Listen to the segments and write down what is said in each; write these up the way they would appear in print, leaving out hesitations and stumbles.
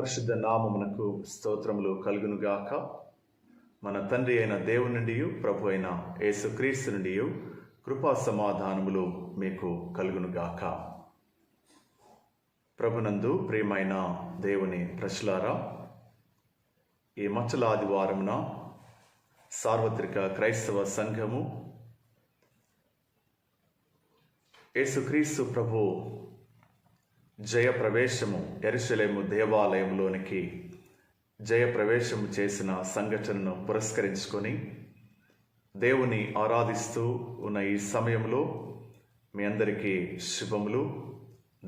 పరిశుద్ధ నామమునకు స్తోత్రములు కలుగునుగాక. మన తండ్రి అయిన దేవుని నుండి, ప్రభు అయిన యేసుక్రీస్తు నుండి కృపా సమాధానములు మీకు కలుగునుగాక. ప్రభునందు ప్రియమైన దేవుని ప్రజలారా, ఈ మచ్చల ఆదివారమున సార్వత్రిక క్రైస్తవ సంఘము యేసుక్రీస్తు ప్రభు జయప్రవేశము యెరూషలేము దేవాలయంలోనికి జయప్రవేశము చేసిన సంఘటనను పురస్కరించుకొని దేవుని ఆరాధిస్తూ ఉన్న ఈ సమయంలో మీ అందరికీ శుభములు,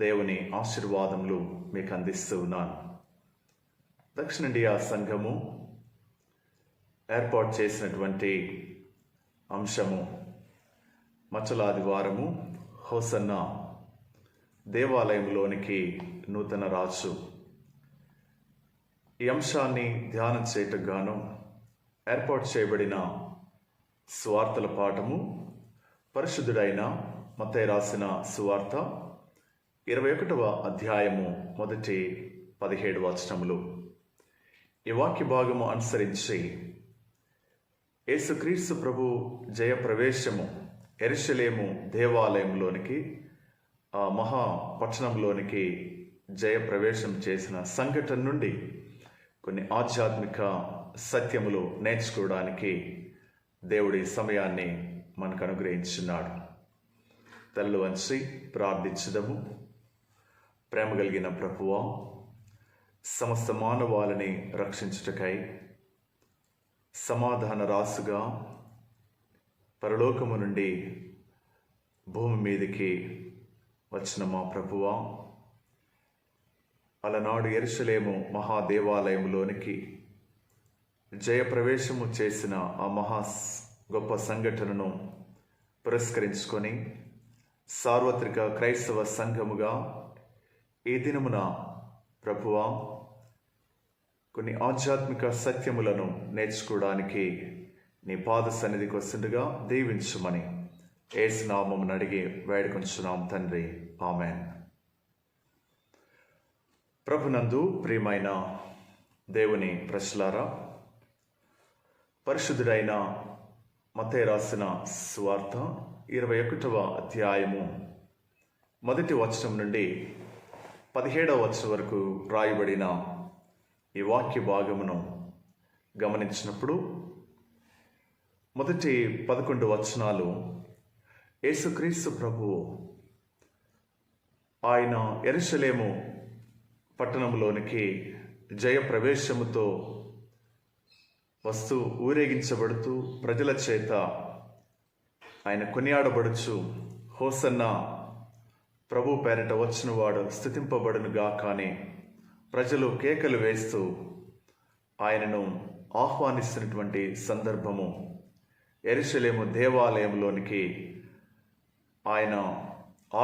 దేవుని ఆశీర్వాదములు మీకు అందిస్తూ ఉన్నాను. దక్షిణ ఇండియా సంఘము ఏర్పాటు చేసినటువంటి అంశము మచ్చల ఆదివారము హోసన్న దేవాలయంలోనికి నూతన రాజు. ఈ అంశాన్ని ధ్యానం చేయటం గాను ఏర్పాటు చేయబడిన సువార్తల పాఠము పరిశుద్ధుడైన మత్తయి రాసిన సువార్త 21వ అధ్యాయము మొదటి 17 వచనములు. ఈ వాక్య భాగము అనుసరించి యేసుక్రీస్తు ప్రభు జయప్రవేశము యెరూషలేము దేవాలయంలోనికి, ఆ మహా పట్టణంలోనికి జయప్రవేశం చేసిన సంఘటన నుండి కొన్ని ఆధ్యాత్మిక సత్యములు నేర్చుకోవడానికి దేవుడి సమయాన్ని మనకు అనుగ్రహించున్నాడు. తలలు వంచి ప్రార్థించుదము. ప్రేమ కలిగిన ప్రభువా, సమస్త మానవాళిని రక్షించుటకై సమాధాన రాసుగా పరలోకము నుండి భూమి మీదకి వచ్చిన మా ప్రభువా, అలనాడు యెరూషలేము మహాదేవాలయంలోనికి జయప్రవేశము చేసిన ఆ గొప్ప సంఘటనను పురస్కరించుకొని సార్వత్రిక క్రైస్తవ సంఘముగా ఈ దినమున ప్రభువా కొన్ని ఆధ్యాత్మిక సత్యములను నేర్చుకోవడానికి నీ పాద సన్నిధికి వస్తుండగా దీవించుమని యేసు నామమున అడిగి వేడుకొంచున్నాం తండ్రి, ఆమేన్. ప్రభునందు ప్రియమైన దేవుని ప్రజలారా, పరిశుద్ధుడైన మత్తయి రాసిన సువార్త 21వ అధ్యాయము మొదటి వచనం నుండి 17వ వచనం వరకు రాయబడిన ఈ వాక్య భాగమును గమనించినప్పుడు మొదటి 11 వచనాలు యేసుక్రీస్తు ప్రభువు ఆయన యెరూషలేము పట్టణంలోనికి జయప్రవేశముతో వస్తూ ఊరేగించబడుతూ ప్రజల చేత ఆయన కొనియాడబడుచు హోసన్న ప్రభు పేరిట వచ్చినవాడు స్తుతింపబడునుగా కానీ ప్రజలు కేకలు వేస్తూ ఆయనను ఆహ్వానిస్తున్నటువంటి సందర్భము యెరూషలేము దేవాలయంలోనికి ఆయన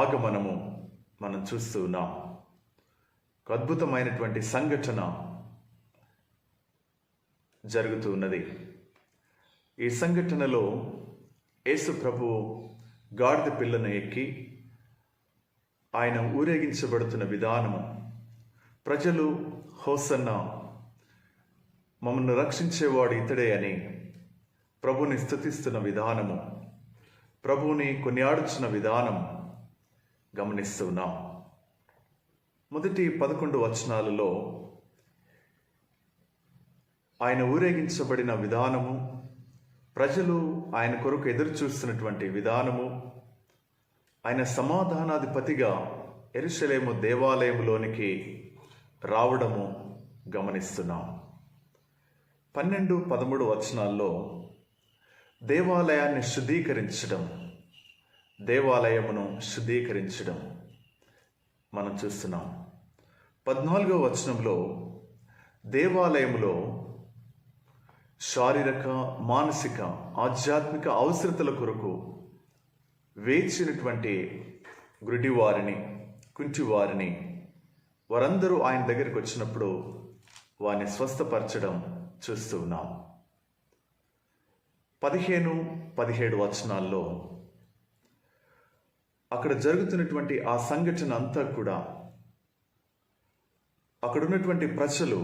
ఆగమనము మనం చూస్తూ ఉన్నాం. అద్భుతమైనటువంటి సంఘటన జరుగుతూ ఉన్నది. ఈ సంఘటనలో యేసు ప్రభువు గాడిద పిల్లను ఎక్కి ఆయన ఊరేగించబడుతున్న విధానము, ప్రజలు హోసన్న మమ్మల్ని రక్షించేవాడు ఇతడే అని ప్రభుని స్తుతిస్తున్న విధానము, ప్రభువుని కొనియాడుచున్న విధానం గమనిస్తూ ఉన్నాం. మొదటి 11 వచనాలలో ఆయన ఊరేగించబడిన విధానము, ప్రజలు ఆయన కొరకు ఎదురు చూస్తున్నటువంటి విధానము, ఆయన సమాధానాధిపతిగా యెరూషలేము దేవాలయంలోనికి రావడము గమనిస్తున్నాం. 12, 13 వచనాల్లో దేవాలయాన్ని శుద్ధీకరించడం, దేవాలయమును శుద్ధీకరించడం మనం చూస్తున్నాం. 14వ వచనంలో దేవాలయములో శారీరక, మానసిక, ఆధ్యాత్మిక అవసరతల కొరకు వేచినటువంటి గుడ్డివారిని, కుంటివారిని వారందరూ ఆయన దగ్గరికి వచ్చినప్పుడు వారిని స్వస్థపరచడం చూస్తూ ఉన్నాం. 15, 17 వచనాల్లో అక్కడ జరుగుతున్నటువంటి ఆ సంఘటన అంతా కూడా అక్కడున్నటువంటి ప్రజలు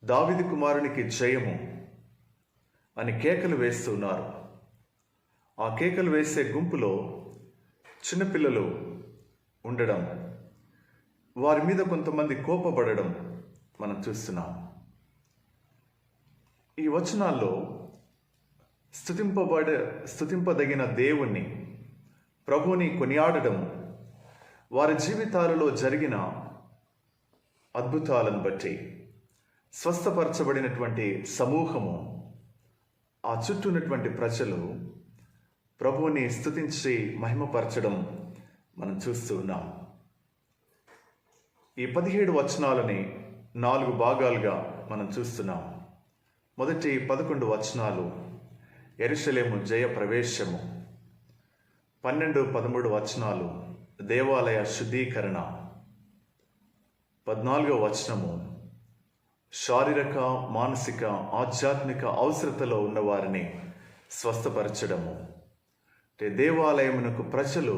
దావీదు కుమారునికి జయము అని కేకలు వేస్తున్నారు. ఆ కేకలు వేసే గుంపులో చిన్నపిల్లలు ఉండడం, వారి మీద కొంతమంది కోపపడడం మనం చూస్తున్నాం. ఈ వచనాల్లో స్తుతింపదగిన దేవుణ్ణి, ప్రభువుని కొనియాడడం, వారి జీవితాలలో జరిగిన అద్భుతాలను బట్టి స్వస్థపరచబడినటువంటి సమూహము, ఆ చుట్టూ ఉన్నటువంటి ప్రజలు ప్రభువుని స్తుతించి మహిమపరచడం మనం చూస్తూ ఉన్నాం. ఈ 17 వచనాలని 4 భాగాలుగా మనం చూస్తున్నాం. మొదటి 11 వచనాలు యెరూషలేము జయ ప్రవేశము, 12, 13 వచనాలు దేవాలయ శుద్ధీకరణ, 14వ వచనము శారీరక, మానసిక, ఆధ్యాత్మిక అవసరతలో ఉన్నవారిని స్వస్థపరచడము. అంటే దేవాలయమునకు ప్రజలు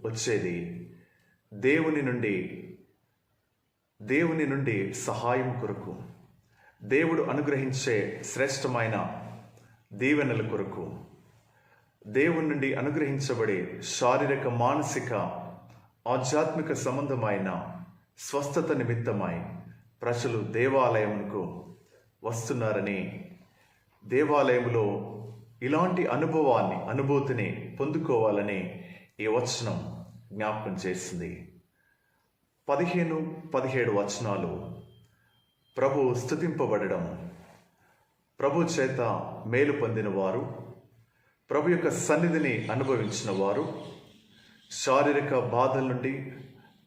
వచ్చేది దేవుని నుండి సహాయం కొరకు, దేవుడు అనుగ్రహించే శ్రేష్టమైన దీవెనల కొరకు, దేవుని నుండి అనుగ్రహించబడే శారీరక, మానసిక, ఆధ్యాత్మిక సంబంధమైన స్వస్థత నిమిత్తమై ప్రజలు దేవాలయమునకు వస్తున్నారని, దేవాలయములో ఇలాంటి అనుభూతిని పొందుకోవాలని ఈ వచనం జ్ఞాపకం చేసింది. 15, 17 వచనాలు ప్రభు స్తుతింపబడడం, ప్రభు చేత మేలు పొందిన వారు, ప్రభు యొక్క సన్నిధిని అనుభవించిన వారు, శారీరక బాధల నుండి,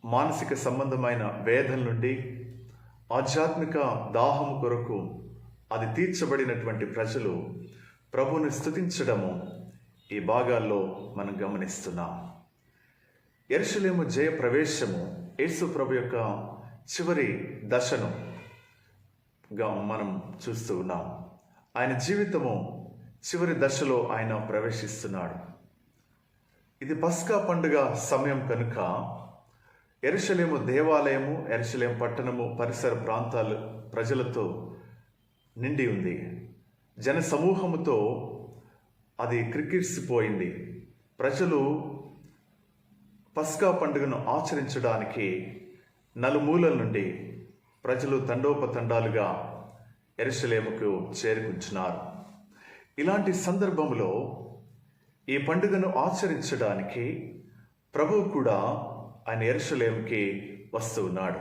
మానసిక సంబంధమైన వేదన నుండి, ఆధ్యాత్మిక దాహము కొరకు అది తీర్చబడినటువంటి ప్రజలు ప్రభువుని స్తుతించడము ఈ భాగాల్లో మనం గమనిస్తున్నాం. యెరూషలేము జయ ప్రవేశము యేసు ప్రభు యొక్క చివరి దశను మనం చూస్తూ ఉన్నాం. ఆయన జీవితము చివరి దశలో ఆయన ప్రవేశిస్తున్నాడు. ఇది పస్కా పండుగ సమయం కనుక యెరూషలేము దేవాలయము, యెరూషలేము పట్టణము, పరిసర ప్రాంతాలు ప్రజలతో నిండి ఉంది. జన సమూహముతో అది క్రికిరిసిపోయింది. ప్రజలు పస్కా పండుగను ఆచరించడానికి నలుమూలల నుండి ప్రజలు తండోపతండాలుగా యెరూషలేముకు చేరుకుంటున్నారు. ఇలాంటి సందర్భంలో ఈ పండుగను ఆచరించడానికి ప్రభువు కూడా ఆయన యెరూషలేముకి వస్తూ ఉన్నాడు.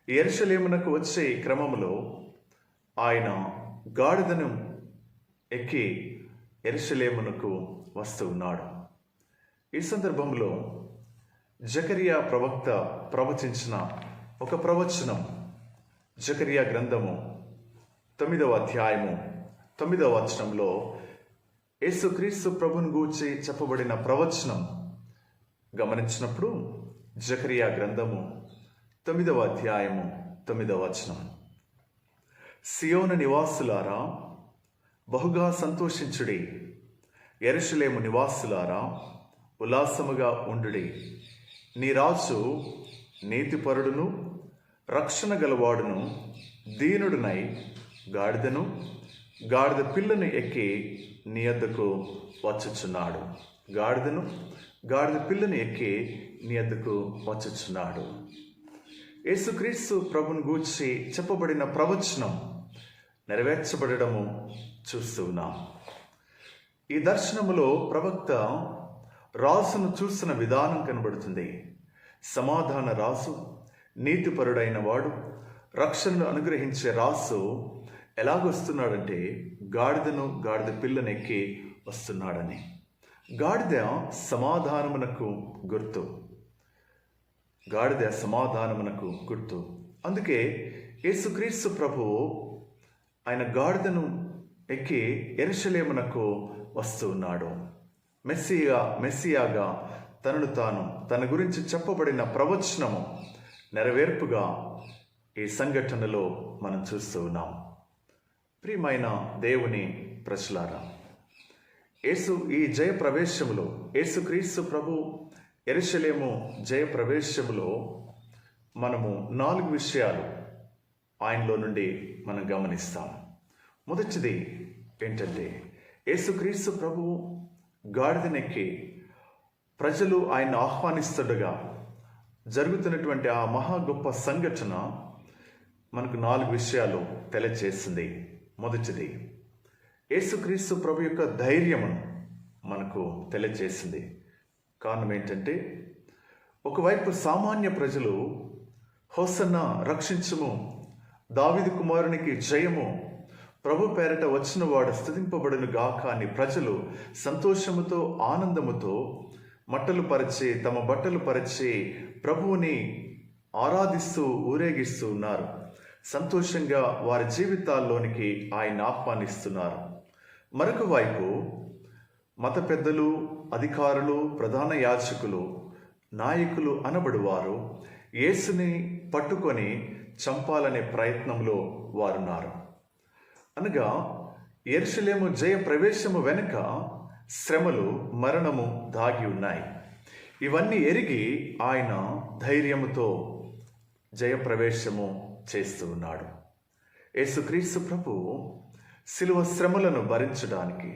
ఈ యెరూషలేమునకు వచ్చే క్రమంలో ఆయన గాడిదను ఎక్కి యెరూషలేమునకు వస్తూ ఉన్నాడు. ఈ సందర్భంలో జకరియా ప్రవక్త ప్రవచించిన ఒక ప్రవచనం, జకరియా గ్రంథము 9వ అధ్యాయము 9వ వచనంలో యేసుక్రీస్తు ప్రభుని గూర్చి చెప్పబడిన ప్రవచనం గమనించినప్పుడు, జకరియా గ్రంథము 9వ అధ్యాయము 9వ వచనం, సియోను నివాసులారా బహుగా సంతోషించుడి, యెరూషలేము నివాసులారా ఉల్లాసముగా ఉండుడి. నీ రాజు నీతిపరుడును రక్షణ గలవాడును దీనుడునై గాడిద పిల్లను ఎక్కి నీ యొద్దకు వచ్చుచున్నాడు. గాడిద పిల్లను ఎక్కి నీ యొద్దకు వచ్చుచున్నాడు. యేసుక్రీస్తు ప్రభుని గూర్చి చెప్పబడిన ప్రవచనం నెరవేర్చబడము చూస్తూ ఉన్నాం. ఈ దర్శనములో ప్రవక్త రాజును చూసిన విధానం కనబడుతుంది. సమాధాన రాజు, నీతిపరుడైన వాడు, రక్షణను అనుగ్రహించే రాజు ఎలాగొస్తున్నాడంటే గాడిద పిల్లనెక్కి వస్తున్నాడని. గాడిద సమాధానమునకు గుర్తు. అందుకే యేసుక్రీస్తు ప్రభువు ఆయన గాడిదను ఎక్కి యెరూషలేమునకు వస్తూ ఉన్నాడు. మెస్సియాగా తన గురించి చెప్పబడిన ప్రవచనము నెరవేర్పుగా ఈ సంఘటనలో మనం చూస్తూ ఉన్నాం. ప్రియమైన దేవుని ప్రజలారా, ఈ జయ ప్రవేశములో యేసుక్రీస్తు ప్రభు యెరూషలేము జయ ప్రవేశములో మనము 4 విషయాలు ఆయనలో నుండి మనం గమనిస్తాం. మొదటిది ఏంటంటే, యేసుక్రీస్తు ప్రభువు గాడిదనెక్కి ప్రజలు ఆయన ఆహ్వానిస్తుండగా జరుగుతున్నటువంటి ఆ మహా గొప్ప సంఘటన మనకు 4 విషయాలు తెలియజేస్తుంది. మొదటిది, యేసుక్రీస్తు ప్రభు యొక్క ధైర్యమును మనకు తెలియజేసింది. కారణం ఏంటంటే, ఒకవైపు సామాన్య ప్రజలు హోసన్న రక్షించుము, దావీదు కుమారునికి జయము, ప్రభు పేరట వచ్చిన వాడు స్తుతింపబడును గాక అని ప్రజలు సంతోషముతో ఆనందముతో తమ బట్టలు పరిచి ప్రభువుని ఆరాధిస్తూ ఊరేగిస్తూ ఉన్నారు. సంతోషంగా వారి జీవితాల్లోనికి ఆయన ఆహ్వానిస్తున్నారు. మరొక వైపు మత పెద్దలు, అధికారులు, ప్రధాన యాజకులు, నాయకులు అనబడువారు యేసుని పట్టుకొని చంపాలనే ప్రయత్నంలో వారున్నారు. అనగా యెరూషలేము జయ ప్రవేశము వెనుక శ్రమలు, మరణము దాగి ఉన్నాయి. ఇవన్నీ ఎరిగి ఆయన ధైర్యముతో జయప్రవేశము చేస్తూ ఉన్నాడు. యేసుక్రీస్తు ప్రభు శిలువ శ్రమలను భరించడానికి,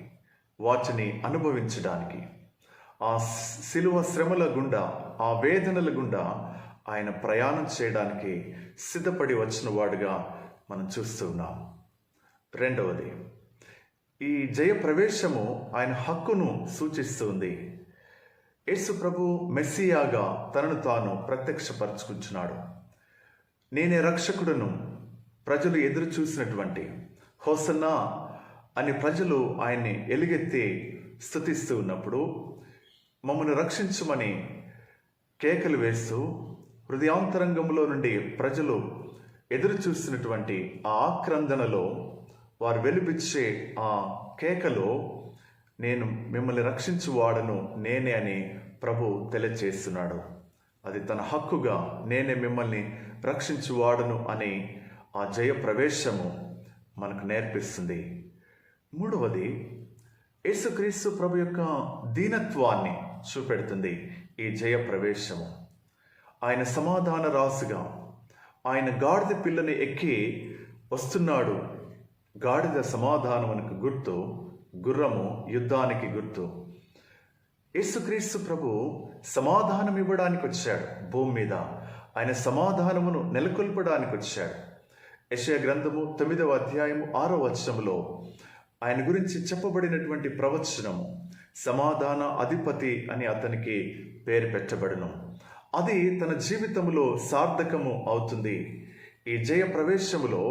వాటిని అనుభవించడానికి, ఆ శిలువ శ్రమల గుండా, ఆ వేదనల గుండా ఆయన ప్రయాణం చేయడానికి సిద్ధపడి వచ్చిన వాడుగా మనం చూస్తూ ఉన్నాం. రెండవది, ఈ జయ ప్రవేశము ఆయన హక్కును సూచిస్తుంది. యేసు ప్రభు మెస్సియాగా తనను తాను ప్రత్యక్షపరచుకుంటున్నాడు. నేనే రక్షకుడును. ప్రజలు ఎదురు చూసినటువంటి హోసన్నా అని ప్రజలు ఆయన్ని ఎలుగెత్తి స్తుతిస్తూ ఉన్నప్పుడు, మమ్మల్ని రక్షించమని కేకలు వేస్తూ హృదయాంతరంగంలో నుండి ప్రజలు ఎదురు చూస్తున్నటువంటి ఆ ఆక్రందనలో వారు వెలిపించే ఆ కేకలో, నేను మిమ్మల్ని రక్షించువాడను నేనే అని ప్రభు తెలియజేస్తున్నాడు. అది తన హక్కుగా, నేనే మిమ్మల్ని రక్షించువాడను అని ఆ జయ ప్రవేశము మనకు నేర్పిస్తుంది. మూడవది, యేసుక్రీస్తు ప్రభు యొక్క దీనత్వాన్ని చూపెడుతుంది ఈ జయ ప్రవేశము. ఆయన సమాధాన రాసుగా, ఆయన గాడిద పిల్లని ఎక్కి వస్తున్నాడు. గాడిద సమాధానమునకు గుర్తు, గుర్రము యుద్ధానికి గుర్తు. యేసుక్రీస్తు ప్రభు సమాధానం ఇవ్వడానికి వచ్చాడు భూమి మీద. ఆయన సమాధానమును నెలకొల్పడానికి వచ్చాడు. యెషయా గ్రంథము 9వ అధ్యాయము 6వ వచనములో ఆయన గురించి చెప్పబడినటువంటి ప్రవచనము, సమాధాన అధిపతి అని అతనికి పేరు పెట్టబడును. అది తన జీవితంలో సార్థకము అవుతుంది. ఈ జయ ప్రవేశములో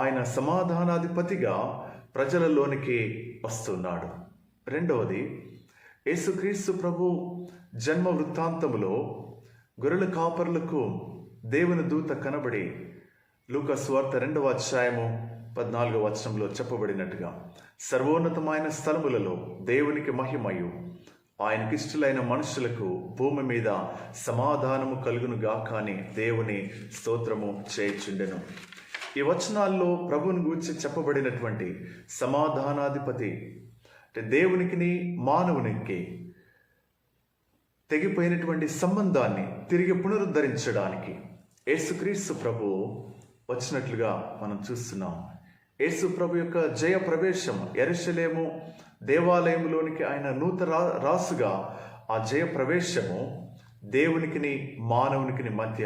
ఆయన సమాధానాధిపతిగా ప్రజలలోనికి వస్తున్నాడు. రెండవది, యేసుక్రీస్తు ప్రభు జన్మ వృత్తాంతములో గొర్రెల కాపరులకు దేవుని దూత కనబడి, లూకా సువార్త 2వ అధ్యాయము 14వ వచనంలో చెప్పబడినట్టుగా, సర్వోన్నతమైన స్థలములలో దేవునికి మహిమయు, ఆయనకిష్టులైన మనుషులకు భూమి మీద సమాధానము కలుగును గాక అని దేవుని స్తోత్రము చేయుచుండెను. ఈ వచనాల్లో ప్రభువుని గూర్చి చెప్పబడినటువంటి సమాధానాధిపతి అంటే దేవునికి మానవునికి తెగిపోయినటువంటి సంబంధాన్ని తిరిగి పునరుద్ధరించడానికి యేసుక్రీస్తు ప్రభు వచ్చినట్లుగా మనం చూస్తున్నాం. యేసు ప్రభు యొక్క జయ ప్రవేశం, యెరూషలేము దేవాలయంలోనికి ఆయన రాసుగా ఆ జయ ప్రవేశము దేవునికిని మానవునికి మధ్య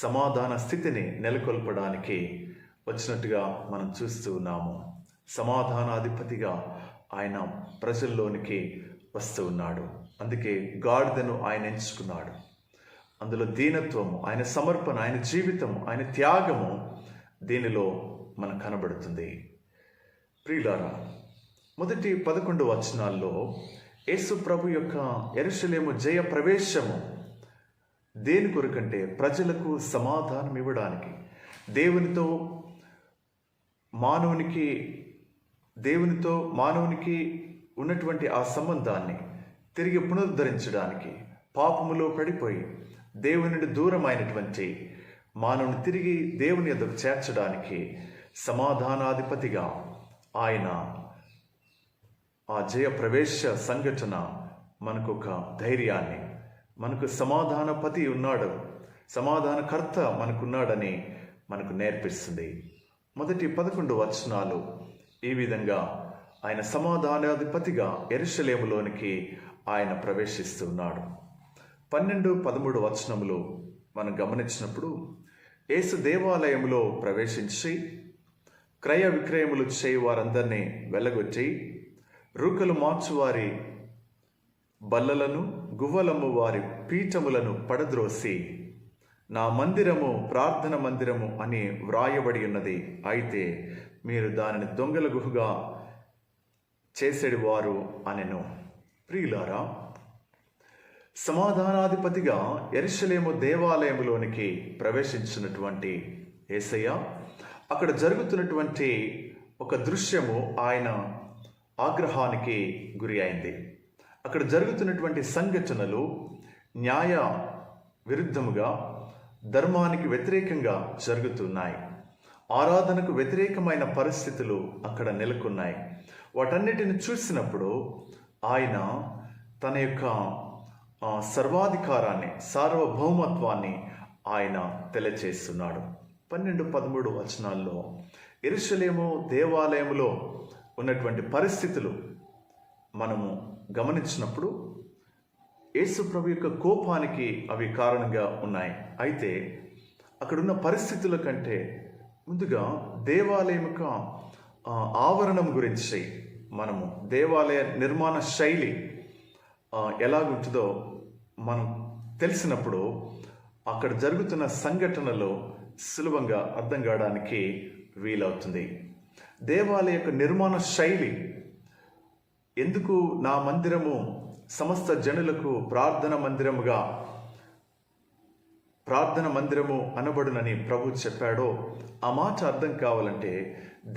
సమాధాన స్థితిని నెలకొల్పడానికి వచ్చినట్టుగా మనం చూస్తూ ఉన్నాము. సమాధానాధిపతిగా ఆయన ప్రజల్లోనికి వస్తూ ఉన్నాడు. అందుకే గాడిదను ఆయన ఎంచుకున్నాడు. అందులో దీనత్వము, ఆయన సమర్పణ, ఆయన జీవితం, ఆయన త్యాగము దీనిలో మనకు కనబడుతుంది. ప్రియులారా, మొదటి 11 వచనాల్లో యేసు ప్రభు యొక్క యెరూషలేము జయ ప్రవేశము దేని కొరకంటే ప్రజలకు సమాధానం ఇవ్వడానికి, దేవునితో మానవునికి ఉన్నటువంటి ఆ సంబంధాన్ని తిరిగి పునరుద్ధరించడానికి, పాపములో పడిపోయి దేవుని నుండి దూరమైనటువంటి మానవుని తిరిగి దేవుని యొద్దకు చేర్చడానికి సమాధానాధిపతిగా ఆయన ఆ జయ ప్రవేశ సంఘటన మనకు ఒక ధైర్యాన్ని, మనకు సమాధానపతి ఉన్నాడు, సమాధానకర్త మనకున్నాడని మనకు నేర్పిస్తుంది. మొదటి 11 వచనాలు ఈ విధంగా ఆయన సమాధానాధిపతిగా యెరూషలేములోనికి ఆయన ప్రవేశిస్తున్నాడు. 12, 13 వచనములు మనం గమనించినప్పుడు యేసు దేవాలయంలో ప్రవేశించి క్రయ విక్రయములు చేయి వారందరినీ వెళ్ళగొట్టి రూకలు మార్చువారి బల్లలను గువ్వలము వారి పీఠములను పడద్రోసి నా మందిరము ప్రార్థన మందిరము అని వ్రాయబడి ఉన్నది, అయితే మీరు దానిని దొంగల గుహగా చేసేవారు అనెను. ప్రియులారా, సమాధానాధిపతిగా యెరూషలేము దేవాలయములోనికి ప్రవేశించినటువంటి యేసయ్య అక్కడ జరుగుతున్నటువంటి ఒక దృశ్యము ఆయన ఆగ్రహానికి గురి అయింది. అక్కడ జరుగుతున్నటువంటి సంఘటనలు న్యాయ విరుద్ధముగా, ధర్మానికి వ్యతిరేకంగా జరుగుతున్నాయి. ఆరాధనకు వ్యతిరేకమైన పరిస్థితులు అక్కడ నెలకొన్నాయి. వాటన్నిటిని చూసినప్పుడు ఆయన తన యొక్క సర్వాధికారాన్ని, సార్వభౌమత్వాన్ని ఆయన తెలియచేస్తున్నాడు. 12, 13 వచనాల్లో యెరూషలేము దేవాలయములో ఉన్నటువంటి పరిస్థితులు మనము గమనించినప్పుడు యేసు ప్రభు యొక్క కోపానికి అవి కారణంగా ఉన్నాయి. అయితే అక్కడున్న పరిస్థితుల కంటే ముందుగా దేవాలయం యొక్క ఆవరణం గురించి మనము, దేవాలయ నిర్మాణ శైలి ఎలాగుంటుందో మనం తెలిసినప్పుడు అక్కడ జరుగుతున్న సంఘటనలు సులభంగా అర్థం కావడానికి వీలవుతుంది. దేవాలయ యొక్క నిర్మాణ శైలి, ఎందుకు నా మందిరము సమస్త జనులకు ప్రార్థన మందిరము అనబడునని ప్రభు చెప్పాడో ఆ మాట అర్థం కావాలంటే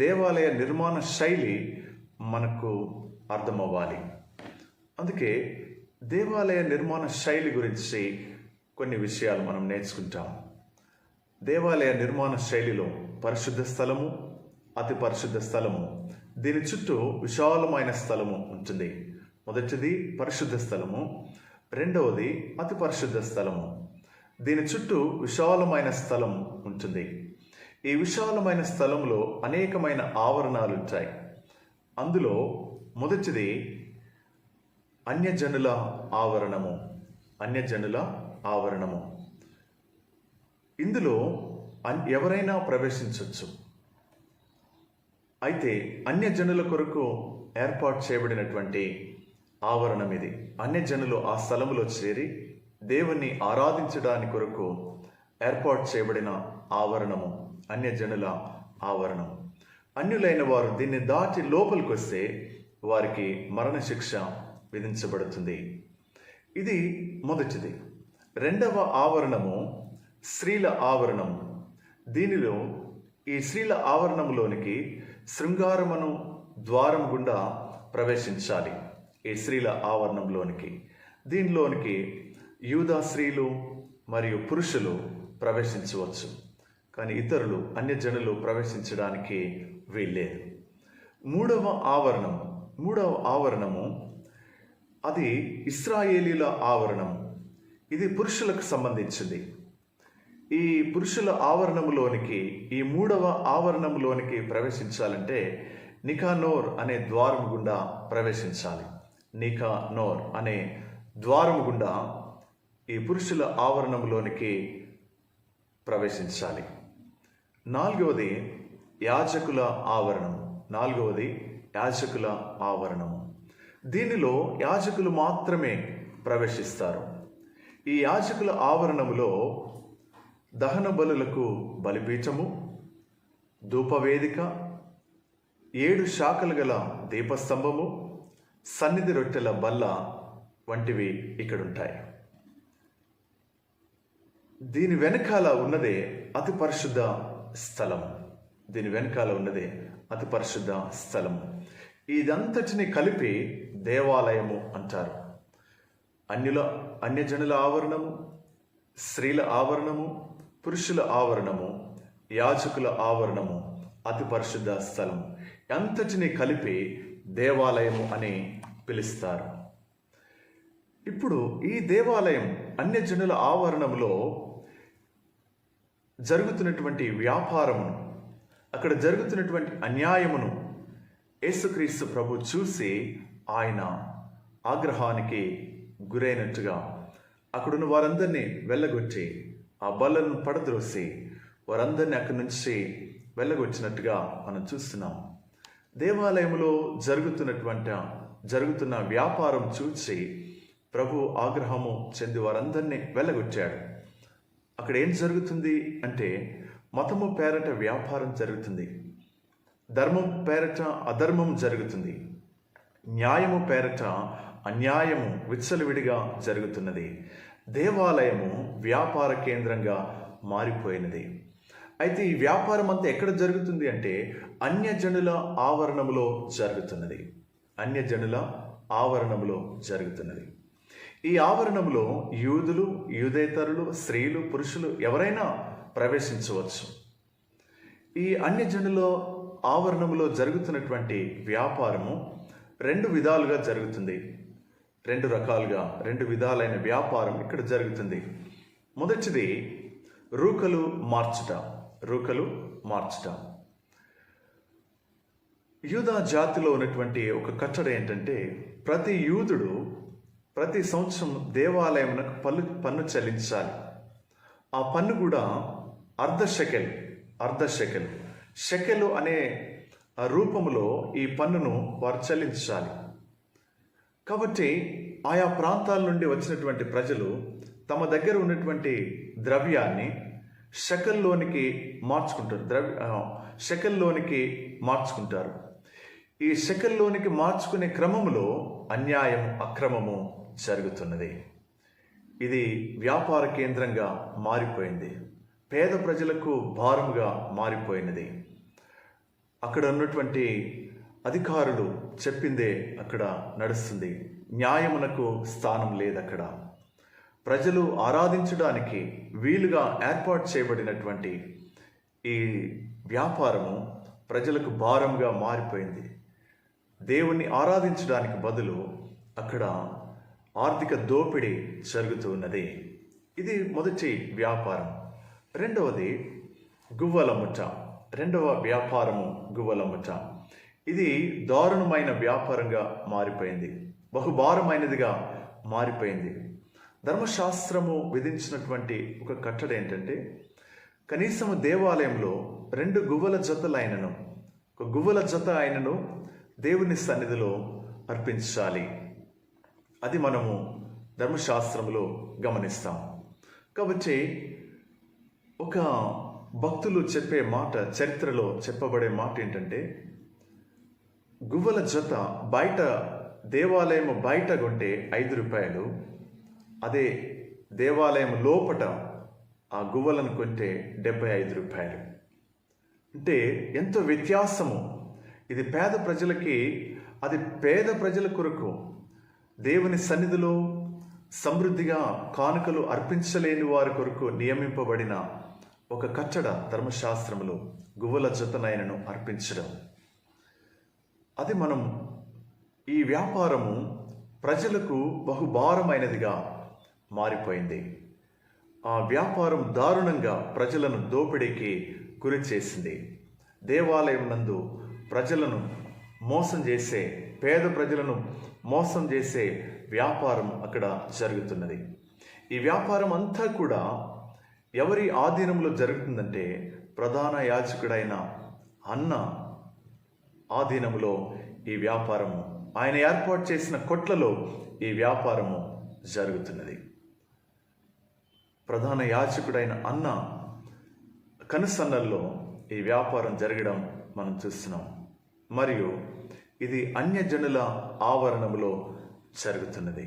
దేవాలయ నిర్మాణ శైలి మనకు అర్థమవ్వాలి. అందుకే దేవాలయ నిర్మాణ శైలి గురించి కొన్ని విషయాలు మనం నేర్చుకుంటాం. దేవాలయ నిర్మాణ శైలిలో పరిశుద్ధ స్థలము, అతి పరిశుద్ధ స్థలము, దీని చుట్టూ విశాలమైన స్థలము ఉంటుంది. మొదటిది పరిశుద్ధ స్థలము, రెండవది అతి పరిశుద్ధ స్థలము. దీని చుట్టూ విశాలమైన స్థలం ఉంటుంది. ఈ విశాలమైన స్థలంలో అనేకమైన ఆవరణాలు ఉంటాయి. అందులో మొదటిది అన్యజనుల ఆవరణము. ఇందులో ఎవరైనా ప్రవేశించవచ్చు. అయితే అన్యజనుల కొరకు ఏర్పాటు చేయబడినటువంటి ఆవరణం ఇది. అన్యజనులు ఆ స్థలములో చేరి దేవుణ్ణి ఆరాధించడానికి కొరకు ఏర్పాటు చేయబడిన ఆవరణము అన్యజనుల ఆవరణం. అన్యులైన వారు దీన్ని దాటి లోపలికి వస్తే వారికి మరణశిక్ష విధించబడుతుంది. ఇది మొదటిది. రెండవ ఆవరణము స్త్రీల ఆవరణము. దీనిలో ఈ స్త్రీల ఆవరణంలోనికి శృంగారమును ద్వారం గుండా ప్రవేశించాలి. ఈ స్త్రీల ఆవరణంలోనికి, దీనిలోనికి యూదా స్త్రీలు మరియు పురుషులు ప్రవేశించవచ్చు, కానీ ఇతరులు అన్యజనులు ప్రవేశించడానికి వీల్లేదు. మూడవ ఆవరణము అది ఇశ్రాయేలీల ఆవరణము. ఇది పురుషులకు సంబంధించింది. ఈ పురుషుల ఆవరణములోనికి, ఈ మూడవ ఆవరణములోనికి ప్రవేశించాలంటే నికానోర్ అనే ద్వారం గుండా ప్రవేశించాలి. నికానోర్ అనే ద్వారం గుండా ఈ పురుషుల ఆవరణములోనికి ప్రవేశించాలి. నాలుగవది యాజకుల ఆవరణము. దీనిలో యాజకులు మాత్రమే ప్రవేశిస్తారు. ఈ యాజకుల ఆవరణములో దహన బలులకు బలిపీఠము, ధూపవేదిక, 7 శాఖలు గల దీపస్తంభము, సన్నిధి రొట్టెల బల్ల వంటివి ఇక్కడుంటాయి. దీని వెనకాల ఉన్నదే అతి పరిశుద్ధ స్థలము. ఇదంతటిని కలిపి దేవాలయము అంటారు. అన్యజనుల ఆవరణము, స్త్రీల ఆవరణము, పురుషుల ఆవరణము, యాజకుల ఆవరణము, అతి పరిశుద్ధ స్థలం అంతటిని కలిపి దేవాలయము అని పిలుస్తారు. ఇప్పుడు ఈ దేవాలయం అన్యజనుల ఆవరణములో జరుగుతున్నటువంటి వ్యాపారమును, అక్కడ జరుగుతున్నటువంటి అన్యాయమును యేసుక్రీస్తు ప్రభు చూసి ఆయన ఆగ్రహానికి గురైనట్టుగా అక్కడున్న వారందరినీ వెళ్ళగొట్టి ఆ బల్లను పడద్రోసి వారందరినీ అక్కడి నుంచి వెళ్ళగొచ్చినట్టుగా మనం చూస్తున్నాం. దేవాలయంలో జరుగుతున్న వ్యాపారం చూసి ప్రభు ఆగ్రహము చెంది వారందరినీ వెళ్ళగొట్టాడు. అక్కడ ఏం జరుగుతుంది అంటే మతము పేరట వ్యాపారం జరుగుతుంది, ధర్మం పేరట అధర్మం జరుగుతుంది, న్యాయము పేరట అన్యాయము విచ్చలవిడిగా జరుగుతున్నది. దేవాలయము వ్యాపార కేంద్రంగా మారిపోయినది. అయితే ఈ వ్యాపారం అంతా ఎక్కడ జరుగుతుంది అంటే అన్యజనుల ఆవరణములో జరుగుతున్నది. అన్యజనుల ఆవరణములో జరుగుతున్నది. ఈ ఆవరణంలో యూదులు, యూదేతరులు, స్త్రీలు, పురుషులు ఎవరైనా ప్రవేశించవచ్చు. ఈ అన్యజనుల ఆవరణంలో జరుగుతున్నటువంటి వ్యాపారము రెండు విధాలుగా జరుగుతుంది. రెండు విధాలైన వ్యాపారం ఇక్కడ జరుగుతుంది. మొదటిది రూకలు మార్చుట. యూదా జాతిలో ఉన్నటువంటి ఒక కట్టడ ఏంటంటే ప్రతి యూదుడు ప్రతి సంవత్సరం దేవాలయమునకు పన్ను చెల్లించాలి. ఆ పన్ను కూడా అర్ధ షెకెల్ షెకెలు అనే రూపములో ఈ పన్నును వారు చెల్లించాలి. కాబట్టి ఆయా ప్రాంతాల నుండి వచ్చినటువంటి ప్రజలు తమ దగ్గర ఉన్నటువంటి ద్రవ్యాన్ని షెకెల్లోనికి మార్చుకుంటారు. ఈ షెకెల్లోనికి మార్చుకునే క్రమములో అన్యాయం, అక్రమము జరుగుతున్నది. ఇది వ్యాపార కేంద్రంగా మారిపోయింది. పేద ప్రజలకు భారముగా మారిపోయినది. అక్కడ ఉన్నటువంటి అధికారులు చెప్పిందే అక్కడ నడుస్తుంది. న్యాయమునకు స్థానం లేదు. అక్కడ ప్రజలు ఆరాధించడానికి వీలుగా ఏర్పాటు చేయబడినటువంటి ఈ వ్యాపారము ప్రజలకు భారంగా మారిపోయింది. దేవుణ్ణి ఆరాధించడానికి బదులు అక్కడ ఆర్థిక దోపిడీ జరుగుతూ ఉన్నది. ఇది మొదటి వ్యాపారం. రెండవ వ్యాపారము గువ్వలమ్ముట. ఇది దారుణమైన వ్యాపారంగా మారిపోయింది, బహుభారమైనదిగా మారిపోయింది. ధర్మశాస్త్రము విధించినటువంటి ఒక కట్టడ ఏంటంటే కనీసము దేవాలయంలో 2 గువ్వల జతలైనను, ఒక గువ్వల జత అయినను దేవుని సన్నిధిలో అర్పించాలి. అది మనము ధర్మశాస్త్రములో గమనిస్తాం. కాబట్టి ఒక భక్తులు చెప్పే మాట, చరిత్రలో చెప్పబడే మాట ఏంటంటే గువ్వల జత దేవాలయం బయట కొంటే 5 రూపాయలు, అదే దేవాలయం లోపట ఆ గువ్వలను కొంటే 75 రూపాయలు. అంటే ఎంతో వ్యత్యాసము. ఇది పేద ప్రజల కొరకు దేవుని సన్నిధిలో సమృద్ధిగా కానుకలు అర్పించలేని వారి కొరకు నియమింపబడిన ఒక కట్టడ ధర్మశాస్త్రములో గువ్వల జతనైనను అర్పించడం. అది ఈ వ్యాపారము ప్రజలకు బహుభారమైనదిగా మారిపోయింది. ఆ వ్యాపారం దారుణంగా ప్రజలను దోపిడీకి గురి చేసింది. దేవాలయం నందు ప్రజలను మోసం చేసే, పేద ప్రజలను మోసం చేసే వ్యాపారం అక్కడ జరుగుతున్నది. ఈ వ్యాపారం అంతా కూడా ఎవరి ఆధీనంలో జరుగుతుందంటే ప్రధాన యాజకుడైన అన్న ఆధీనంలో ఈ వ్యాపారము, ఆయన ఏర్పాటు చేసిన కొట్లలో ఈ వ్యాపారము జరుగుతున్నది. ప్రధాన యాజకుడైన అన్న కనుసన్నల్లో ఈ వ్యాపారం జరగడం మనం చూస్తున్నాం. మరియు ఇది అన్యజనుల ఆవరణములో జరుగుతున్నది.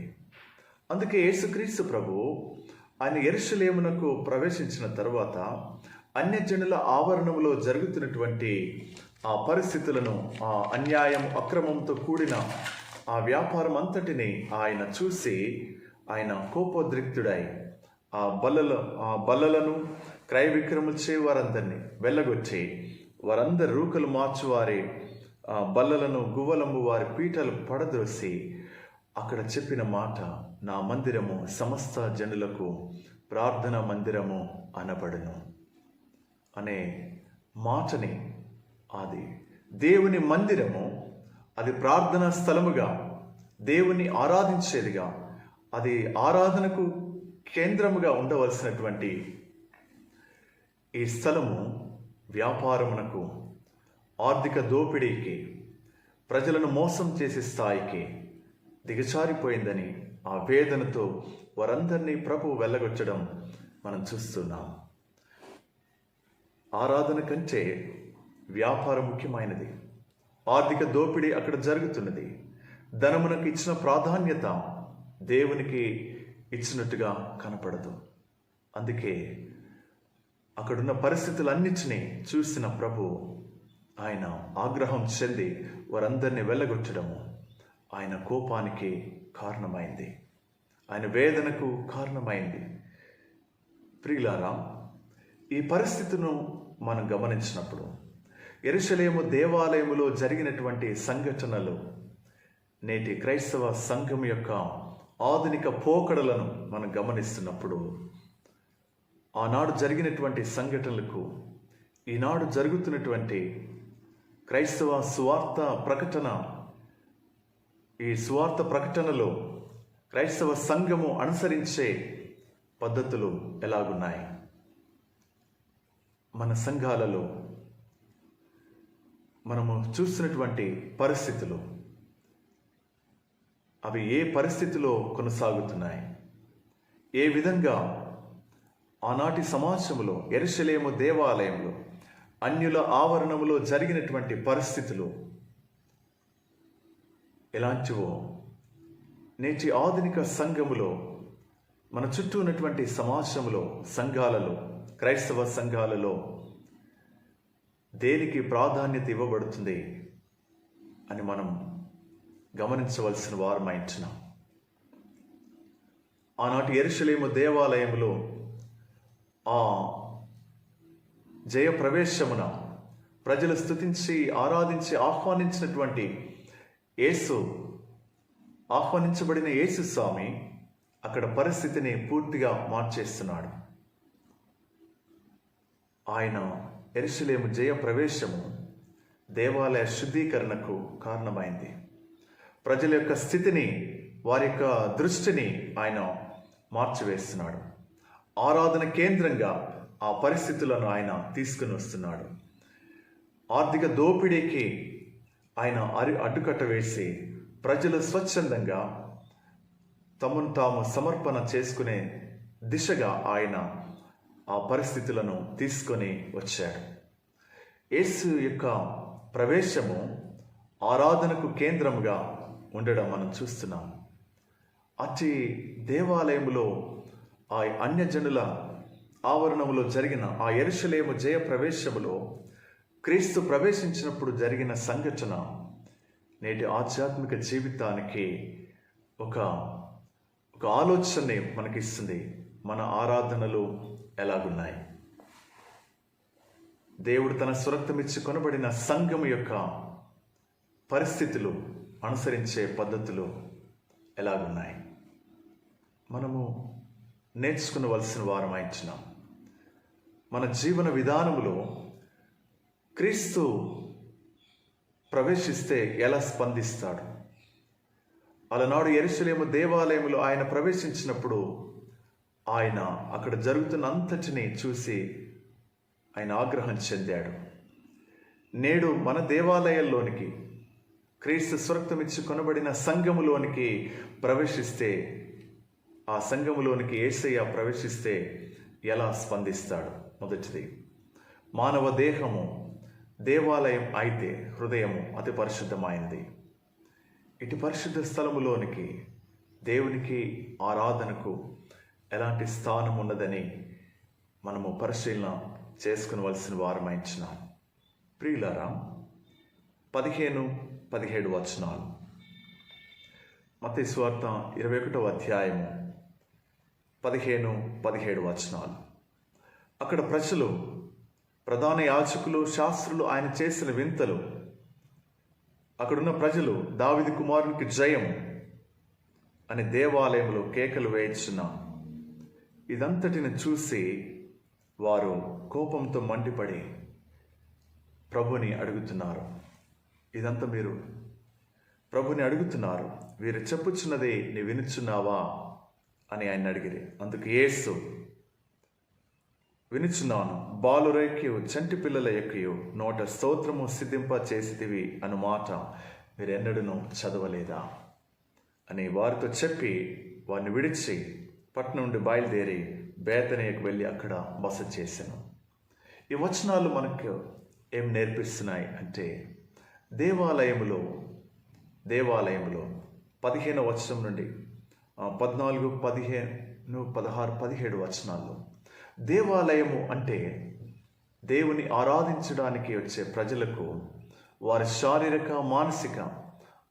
అందుకే యేసుక్రీస్తు ప్రభు ఆయన యెరూషలేమునకు ప్రవేశించిన తర్వాత అన్యజనుల ఆవరణములో జరుగుతున్నటువంటి ఆ పరిస్థితులను, ఆ అన్యాయం, అక్రమంతో కూడిన ఆ వ్యాపారం అంతటిని ఆయన చూసి ఆయన కోపోద్రిక్తుడై ఆ బల్లలను క్రయ విక్రయములు చే వారందరినీ వెళ్ళగొచ్చి వారందరు రూకలు మార్చువారి ఆ బల్లలను, గువ్వలమ్ము వారి పీటలు పడదోసి అక్కడ చెప్పిన మాట, నా మందిరము సమస్త జనులకు ప్రార్థన మందిరము అనబడును. అనే మాటని, అది దేవుని మందిరము, అది ప్రార్థనా స్థలముగా, దేవుని ఆరాధించేదిగా, అది ఆరాధనకు కేంద్రముగా ఉండవలసినటువంటి ఈ స్థలము వ్యాపారమునకు, ఆర్థిక దోపిడీకి, ప్రజలను మోసం చేసే స్థాయికి దిగజారిపోయిందని ఆ వేదనతో వారందరినీ ప్రభువు వెళ్ళగొట్టడం మనం చూస్తున్నాం. ఆరాధన కంటే వ్యాపారం ముఖ్యమైనది. ఆర్థిక దోపిడీ అక్కడ జరుగుతున్నది. ధనమునకు ఇచ్చిన ప్రాధాన్యత దేవునికి ఇచ్చినట్టుగా కనపడదు. అందుకే అక్కడున్న పరిస్థితులన్నిటినీ చూసిన ప్రభు ఆయన ఆగ్రహం చెంది వారందరినీ వెళ్ళగొట్టడము ఆయన కోపానికి కారణమైంది, ఆయన వేదనకు కారణమైంది. ప్రియులారా, ఈ పరిస్థితిను మనం గమనించినప్పుడు యెరూషలేము దేవాలయములో జరిగినటువంటి సంఘటనలు నేటి క్రైస్తవ సంఘం యొక్క ఆధునిక పోకడలను మనం గమనిస్తున్నప్పుడు ఆనాడు జరిగినటువంటి సంఘటనలకు ఈనాడు జరుగుతున్నటువంటి క్రైస్తవ సువార్త ప్రకటన, ఈ సువార్త ప్రకటనలో క్రైస్తవ సంఘము అనుసరించే పద్ధతులు ఎలాగున్నాయి? మన సంఘాలలో మనము చూస్తున్నటువంటి పరిస్థితులు అవి ఏ పరిస్థితిలో కొనసాగుతున్నాయి? ఏ విధంగా ఆనాటి సమాజంలో యెరూషలేము దేవాలయంలో అన్యుల ఆవరణములో జరిగినటువంటి పరిస్థితులు ఎలాంటివో నేటి ఆధునిక సంఘములో, మన చుట్టూ ఉన్నటువంటి సమాజంలో, సంఘాలలో, క్రైస్తవ సంఘాలలో దేనికి ప్రాధాన్యత ఇవ్వబడుతుంది అని మనం గమనించవలసిన వారమైంటున్నాం. ఆనాటి యెరూషలేము దేవాలయములో ఆ జయ ప్రవేశమున ప్రజలు స్తుతించి ఆరాధించి ఆహ్వానించినటువంటి ఆహ్వానించబడిన యేసు స్వామి అక్కడ పరిస్థితిని పూర్తిగా మార్చేస్తున్నాడు. ఆయన యెరూషలేము జయ ప్రవేశము దేవాలయ శుద్ధీకరణకు కారణమైంది. ప్రజల యొక్క స్థితిని, వారి యొక్క దృష్టిని ఆయన మార్చివేస్తున్నాడు. ఆరాధన కేంద్రంగా ఆ పరిస్థితులను ఆయన తీసుకుని వస్తున్నాడు. ఆర్థిక దోపిడీకి ఆయన అడ్డుకట్ట వేసి ప్రజలు స్వచ్ఛందంగా తమను తాము సమర్పణ చేసుకునే దిశగా ఆయన ఆ పరిస్థితులను తీసుకొని వచ్చాడు. యేసు యొక్క ప్రవేశము ఆరాధనకు కేంద్రముగా ఉండడం మనం చూస్తున్నాం. అతి దేవాలయములో ఆ అన్యజనుల ఆవరణములో జరిగిన ఆ యెరూషలేము జయ ప్రవేశములో క్రీస్తు ప్రవేశించినప్పుడు జరిగిన సంఘటన నేటి ఆధ్యాత్మిక జీవితానికి ఒక ఆలోచనని మనకిస్తుంది. మన ఆరాధనలు ఎలాగున్నాయి? దేవుడు తన స్వరక్తమిచ్చి కొనబడిన సంఘము యొక్క పరిస్థితులు, అనుసరించే పద్ధతులు ఎలాగున్నాయి? మనము నేర్చుకునవలసిన వారమైంటున్నాం. మన జీవన విధానములో క్రీస్తు ప్రవేశిస్తే ఎలా స్పందిస్తాడు? అలనాడు యెరూషలేము దేవాలయములో ఆయన ప్రవేశించినప్పుడు ఆయన అక్కడ జరుగుతున్న అంతటిని చూసి ఆయన ఆగ్రహం చెందాడు. నేడు మన దేవాలయాల్లోనికి, క్రీస్తు స్వరక్తమిచ్చి కొనబడిన సంఘములోనికి ప్రవేశిస్తే, ఆ సంఘములోనికి యేసయ్య ప్రవేశిస్తే ఎలా స్పందిస్తాడు? మొదటిది, మానవ దేహము దేవాలయం అయితే హృదయము అతి పరిశుద్ధమైనది. ఇటు పరిశుద్ధ స్థలములోనికి, దేవునికి, ఆరాధనకు ఎలాంటి స్థానం ఉన్నదని మనము పరిశీలన చేసుకునవలసిన వారమైంచినాం. ప్రియులారా, 15-17 వచనాలు, మత్తయి సువార్త 21వ అధ్యాయము 15-17 వచనాలు. అక్కడ ప్రజలు, ప్రధాన యాజకులు, శాస్త్రులు ఆయన చేసిన వింతలు, అక్కడున్న ప్రజలు దావీదు కుమారునికి జయం అని దేవాలయంలో కేకలు వేయించిన ఇదంతటిని చూసి వారు కోపంతో మండిపడి ప్రభుని అడుగుతున్నారు. ఇదంతా మీరు ప్రభుని అడుగుతున్నారు, వీరు చెప్పుచున్నది నీ వినుచున్నావా అని ఆయన అడిగిరి. అందుకు యేసు, వినుచున్నాను, బాలురైక్యు చంటి పిల్లల ఎక్కయు నోట స్తోత్రము సిద్ధింప చేసితివి అను మాట మీరెన్నడూ చదవలేదా అని వారితో చెప్పి వారిని విడిచి పట్నం నుండి బయలుదేరి బేతనీయకు వెళ్ళి అక్కడ బస చేశాను. ఈ వచనాలు మనకు ఏం నేర్పిస్తున్నాయి అంటే, దేవాలయములో 15వ వచనం నుండి 14, 15, 16, 17 వచనాల్లో దేవాలయము అంటే దేవుని ఆరాధించడానికి వచ్చే ప్రజలకు వారి శారీరక, మానసిక,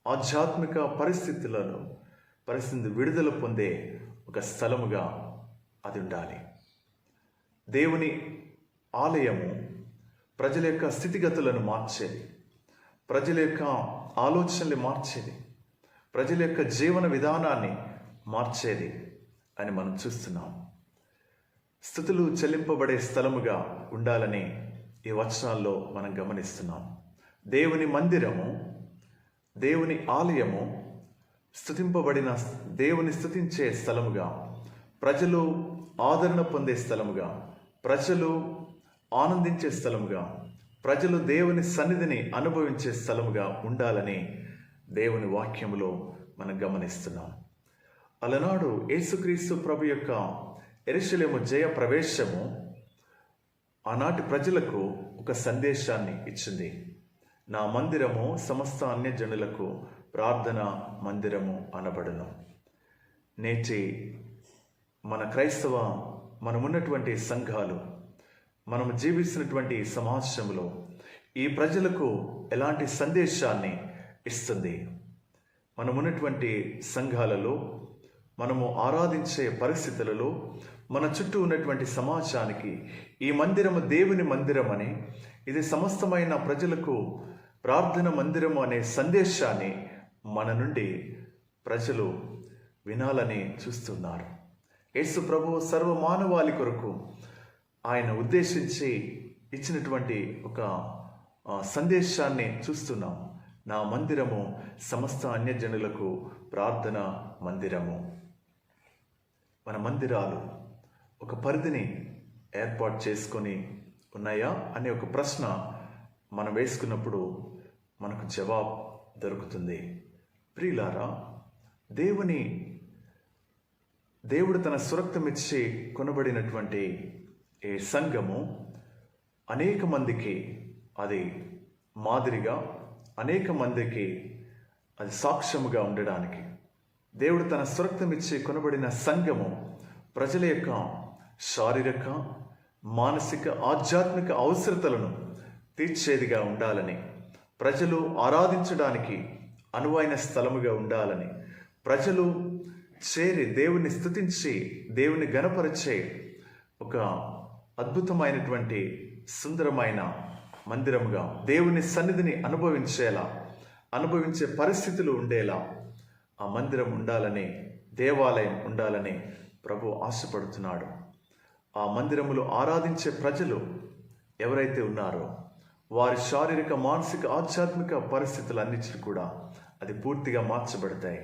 ఆధ్యాత్మిక పరిస్థితి విడుదల పొందే ఒక స్థలముగా అది ఉండాలి. దేవుని ఆలయము ప్రజల యొక్క స్థితిగతులను మార్చేది, ప్రజల యొక్క ఆలోచనలు మార్చేది, ప్రజల యొక్క జీవన విధానాన్ని మార్చేది అని మనం చూస్తున్నాం. స్తుతులు చెల్లింపబడే స్థలముగా ఉండాలని ఈ వచనాల్లో మనం గమనిస్తున్నాం. దేవుని మందిరము, దేవుని ఆలయము స్తుతింపబడిన, దేవుని స్తుతించే స్థలముగా, ప్రజలు ఆదరణ పొందే స్థలముగా, ప్రజలు ఆనందించే స్థలముగా, ప్రజలు దేవుని సన్నిధిని అనుభవించే స్థలముగా ఉండాలని దేవుని వాక్యములో మనం గమనిస్తున్నాం. అలనాడు యేసుక్రీస్తు ప్రభు యొక్క యెరూషలేము జయ ప్రవేశము ఆనాటి ప్రజలకు ఒక సందేశాన్ని ఇచ్చింది. నా మందిరము సమస్త అన్యజనులకు ప్రార్థన మందిరము అనబడును. నేటి మన క్రైస్తవ, మనమున్నటువంటి సంఘాలు, మనము జీవిస్తున్నటువంటి సమాజంలో ఈ ప్రజలకు ఎలాంటి సందేశాన్ని ఇస్తుంది? మనమున్నటువంటి సంఘాలలో, మనము ఆరాధించే పరిస్థితులలో, మన చుట్టూ ఉన్నటువంటి సమాజానికి ఈ మందిరము దేవుని మందిరం అని, ఇది సమస్తమైన ప్రజలకు ప్రార్థన మందిరము అనే సందేశాన్ని మన నుండి ప్రజలు వినాలని చూస్తున్నారు. యేసు ప్రభు సర్వ మానవాళి కొరకు ఆయన ఉద్దేశించి ఇచ్చినటువంటి ఒక సందేశాన్ని చూస్తున్నాం. నా మందిరము సమస్త అన్యజనులకు ప్రార్థన మందిరము. మన మందిరాలు ఒక పరిధిని ఏర్పాటు చేసుకొని ఉన్నాయా అనే ఒక ప్రశ్న మనం వేసుకున్నప్పుడు మనకు జవాబు దొరుకుతుంది. ప్రియులారా, దేవుడు తన సురక్తమిచ్చి కొనబడినటువంటి ఈ సంఘము అనేక మందికి అది మాదిరిగా, అనేక మందికి అది సాక్ష్యముగా ఉండడానికి, దేవుడు తన సురక్తమిచ్చి కొనబడిన సంఘము ప్రజల యొక్క శారీరక, మానసిక, ఆధ్యాత్మిక అవసరతలను తీర్చేదిగా ఉండాలని, ప్రజలు ఆరాధించడానికి అనువైన స్థలముగా ఉండాలని, ప్రజలు చేరి దేవుని స్తుతించి దేవుని గణపరిచే ఒక అద్భుతమైనటువంటి సుందరమైన మందిరముగా, దేవుని సన్నిధిని అనుభవించే పరిస్థితులు ఉండేలా ఆ మందిరం ఉండాలని, దేవాలయం ఉండాలని ప్రభు ఆశపడుతున్నాడు. ఆ మందిరములో ఆరాధించే ప్రజలు ఎవరైతే ఉన్నారో వారి శారీరక, మానసిక, ఆధ్యాత్మిక పరిస్థితులన్నిటిని కూడా అది పూర్తిగా మార్చబడతాయి.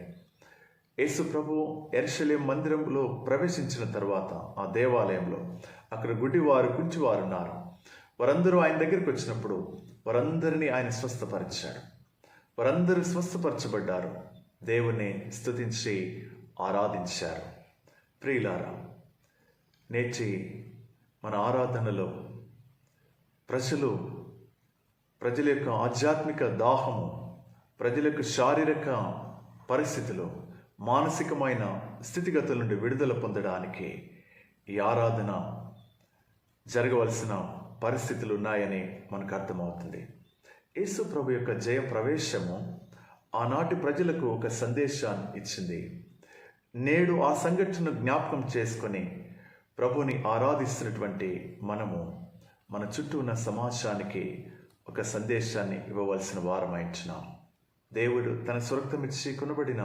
యేసు ప్రభు యెరూషలేము మందిరంలో ప్రవేశించిన తర్వాత ఆ దేవాలయంలో అక్కడ గుడ్డివారు, కుంటివారు ఉన్నారు. వారందరూ ఆయన దగ్గరికి వచ్చినప్పుడు వారందరినీ ఆయన స్వస్థపరిచాడు. వారందరూ స్వస్థపరచబడ్డారు, దేవుని స్తుతించి ఆరాధించారు. ప్రియులారా, నేటి మన ఆరాధనలో ప్రజల యొక్క ఆధ్యాత్మిక దాహము, ప్రజల యొక్క శారీరక పరిస్థితులు, మానసికమైన స్థితిగతుల నుండి విడుదల పొందడానికి ఈ ఆరాధన జరగవలసిన పరిస్థితులు ఉన్నాయని మనకు అర్థమవుతుంది. యేసు ప్రభు యొక్క జయ ప్రవేశము ఆనాటి ప్రజలకు ఒక సందేశాన్ని ఇచ్చింది. నేడు ఆ సంఘటనను జ్ఞాపకం చేసుకొని ప్రభుని ఆరాధిస్తున్నటువంటి మనము మన చుట్టూ ఉన్న సమాజానికి ఒక సందేశాన్ని ఇవ్వవలసిన వారమైంటున్నాం. దేవుడు తన సురక్తమిచ్చి కొనబడిన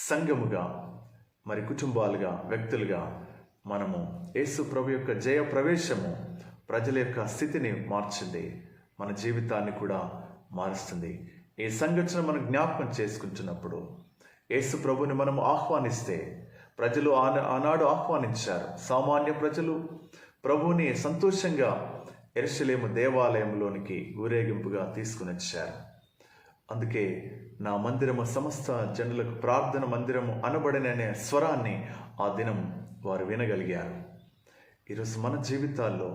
సంఘముగా, మరి కుటుంబాలుగా, వ్యక్తులుగా మనము యేసు ప్రభు యొక్క జయ ప్రవేశము ప్రజల యొక్క స్థితిని మార్చింది, మన జీవితాన్ని కూడా మారుస్తుంది. ఈ సంఘటన మనం జ్ఞాపకం చేసుకుంటున్నప్పుడు యేసు ప్రభుని మనం ఆహ్వానిస్తే, ప్రజలు ఆనాడు ఆహ్వానించారు. సామాన్య ప్రజలు ప్రభువుని సంతోషంగా యెరూషలేము దేవాలయంలోనికి ఊరేగింపుగా తీసుకుని వచ్చారు. అందుకే నా మందిరము సమస్త జనులకు ప్రార్థన మందిరము అనబడిననే స్వరాన్ని ఆ దినం వారు వినగలిగారు. ఈరోజు మన జీవితాల్లో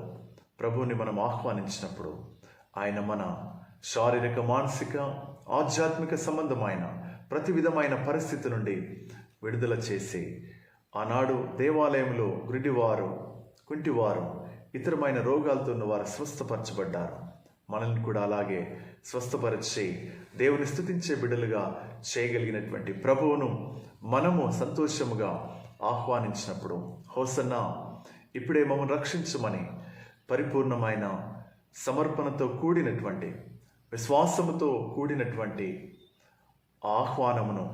ప్రభువుని మనం ఆహ్వానించినప్పుడు ఆయన మన శారీరక, మానసిక, ఆధ్యాత్మిక సంబంధమైన ప్రతి విధమైన పరిస్థితి నుండి విడుదల చేసి, ఆనాడు దేవాలయంలో గురిడివారు, కుంటివారు, ఇతరమైన రోగాలతో ఉన్న వారు స్వస్థపరచబడ్డారు. మనల్ని కూడా అలాగే స్వస్థపరిచి దేవుని స్తుతించే బిడ్డలుగా చేయగలిగినటువంటి ప్రభువును మనము సంతోషముగా ఆహ్వానించినప్పుడు, హోసన్నా ఇప్పుడే మమ్మల్ని రక్షించమని పరిపూర్ణమైన సమర్పణతో కూడినటువంటి, విశ్వాసముతో కూడినటువంటి ఆహ్వానమును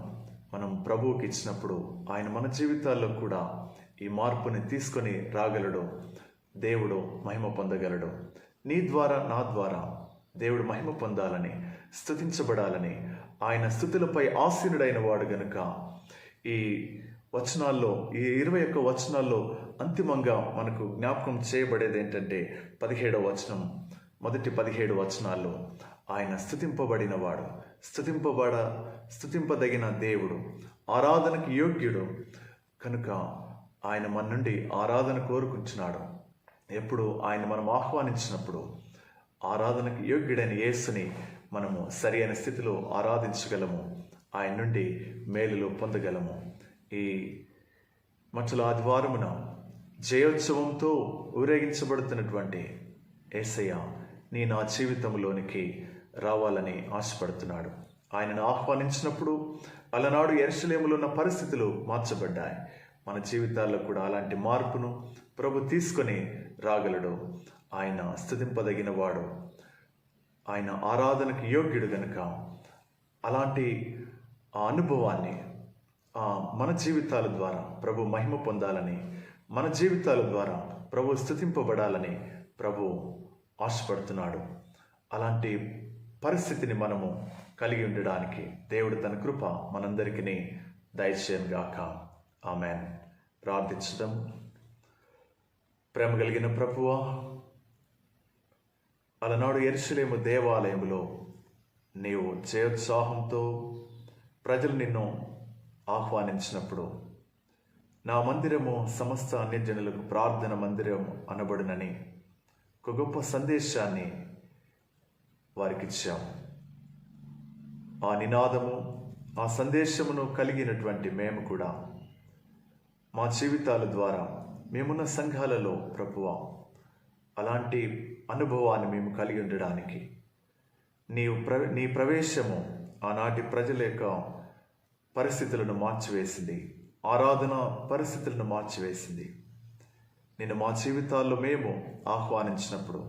మనం ప్రభువుకి ఇచ్చినప్పుడు ఆయన మన జీవితాల్లో కూడా ఈ మార్పుని తీసుకొని రాగలడు. దేవుడు మహిమ పొందగలడు. నీ ద్వారా, నా ద్వారా దేవుడు మహిమ పొందాలని, స్తుతించబడాలని, ఆయన స్తుతులపై ఆసీనుడైన వాడు గనుక ఈ వచనాల్లో, ఈ 21 వచనాల్లో అంతిమంగా మనకు జ్ఞాపకం చేయబడేది ఏంటంటే 17వ వచనం, మొదటి 17 వచనాల్లో ఆయన స్తుతింపబడినవాడు, స్తుతింపదగిన దేవుడు, ఆరాధనకు యోగ్యుడు కనుక ఆయన మన నుండి ఆరాధన కోరుకుంటున్నాడు. ఎప్పుడు ఆయన మనం ఆహ్వానించినప్పుడు ఆరాధనకు యోగ్యుడైన యేసుని మనము సరి అయిన స్థితిలో ఆరాధించగలము, ఆయన నుండి మేలులు పొందగలము. ఈ మచ్చల ఆదివారమున జయోత్సవంతో ఊరేగించబడుతున్నటువంటి యేసయ్య నా జీవితంలోనికి రావాలని ఆశపడుతున్నాడు. ఆయనను ఆహ్వానించినప్పుడు అలనాడు యెరూషలేములో ఉన్న పరిస్థితులు మార్చబడ్డాయి. మన జీవితాల్లో కూడా అలాంటి మార్పును ప్రభు తీసుకొని రాగలడు. ఆయన స్తుతింపదగిన వాడు, ఆయన ఆరాధనకు యోగ్యుడు గనుక అలాంటి ఆ అనుభవాన్ని మన జీవితాల ద్వారా ప్రభు మహిమ పొందాలని, మన జీవితాల ద్వారా ప్రభు స్తుతింపబడాలని ప్రభు ఆశపడుతున్నాడు. అలాంటి పరిస్థితిని మనము కలిగి ఉండడానికి దేవుడు తన కృప మనందరికీ దయచేయను గాక. ఆమెన్. ప్రార్థించడం. ప్రేమ కలిగిన ప్రభువా, అలనాడు యెరూషలేము దేవాలయములో నీవు జయోత్సాహంతో ప్రజలు నిన్ను ఆహ్వానించినప్పుడు, నా మందిరము సమస్త అన్యజనులకు ప్రార్థన మందిరం అనబడునని ఒక గొప్ప సందేశాన్ని వారికిచ్చాము. ఆ నినాదము, ఆ సందేశమును కలిగినటువంటి మేము కూడా మా జీవితాల ద్వారా మేమున్న సంఘాలలో ప్రభువా అలాంటి అనుభవాన్ని మేము కలిగి ఉండడానికి నీ ప్రవేశము ఆనాటి ప్రజల యొక్క పరిస్థితులను మార్చివేసింది, ఆరాధన పరిస్థితులను మార్చివేసింది. నిన్ను మా జీవితాల్లో మేము ఆహ్వానించినప్పుడు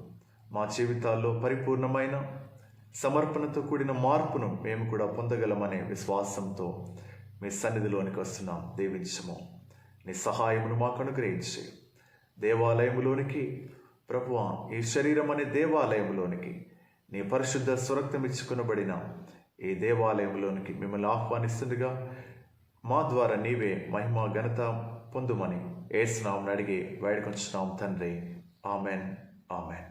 మా జీవితాల్లో పరిపూర్ణమైన సమర్పణతో కూడిన మార్పును మేము కూడా పొందగలమనే విశ్వాసంతో మీ సన్నిధిలోనికి వస్తున్నాం. దీవించము. నీ సహాయమును మాకు అనుగ్రహించి దేవాలయములోనికి ప్రభువా, ఈ శరీరం అనే దేవాలయంలోనికి, నీ పరిశుద్ధ స్వరక్తం ఇచ్చుకునబడిన ఈ దేవాలయంలోనికి మిమ్మల్ని ఆహ్వానిస్తుండగా మా ద్వారా నీవే మహిమ ఘనత పొందుమని యేసు నామమున అడిగి వేడుకొంచున్నాం తండ్రి. ఆమెన్. ఆమెన్.